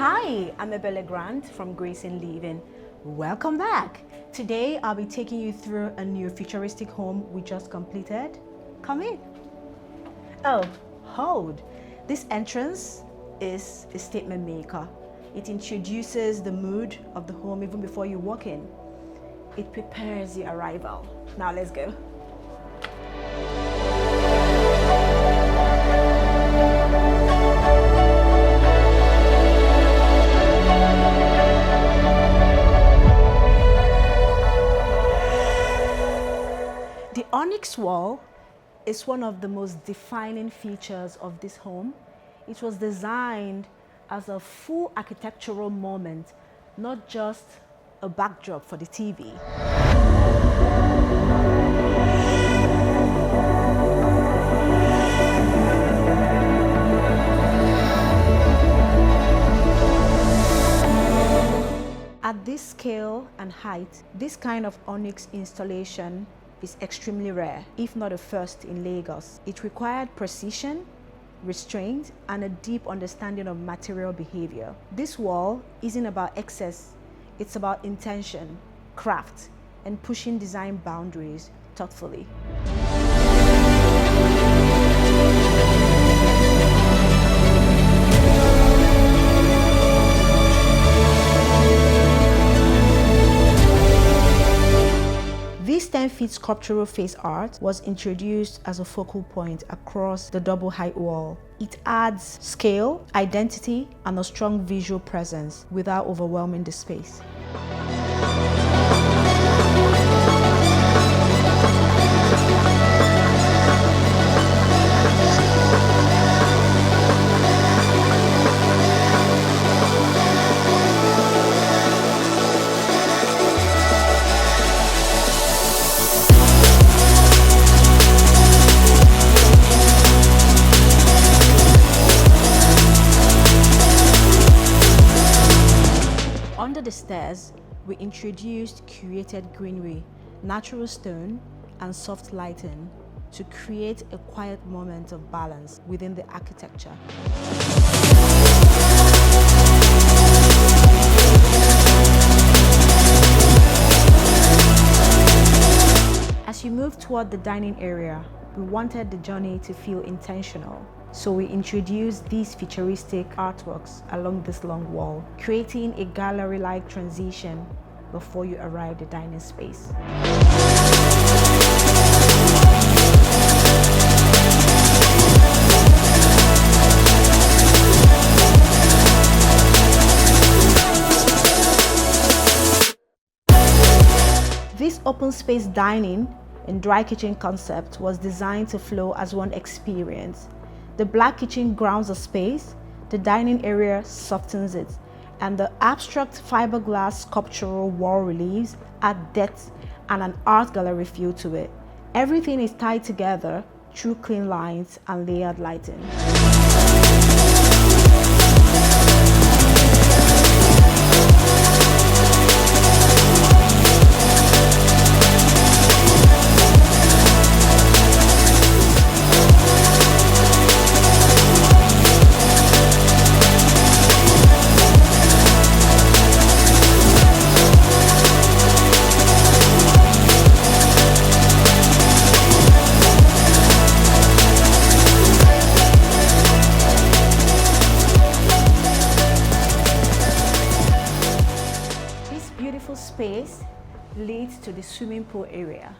Hi, I'm Ebele Grant from Greyson Living. Welcome back. Today I'll be taking you through a neo-futuristic home we just completed. Come in. Oh, hold. This entrance is a statement maker. It introduces the mood of the home even before you walk in. It prepares the arrival. Now let's go. The Onyx wall is one of the most defining features of this home. It was designed as a full architectural moment, not just a backdrop for the TV. At this scale and height, this kind of Onyx installation is extremely rare, if not a first in Lagos. It required precision, restraint, and a deep understanding of material behavior. This wall isn't about excess, it's about intention, craft, and pushing design boundaries thoughtfully. This 10-feet sculptural face art was introduced as a focal point across the double height wall. It adds scale, identity, and a strong visual presence without overwhelming the space. Under the stairs, we introduced curated greenery, natural stone, and soft lighting to create a quiet moment of balance within the architecture. As you move toward the dining area, we wanted the journey to feel intentional. So we introduced these futuristic artworks along this long wall, creating a gallery-like transition before you arrive at the dining space. This open space dining and dry kitchen concept was designed to flow as one experience. The black kitchen grounds the space, the dining area softens it, and the abstract fiberglass sculptural wall reliefs add depth and an art gallery feel to it. Everything is tied together through clean lines and layered lighting. Space leads to the swimming pool area.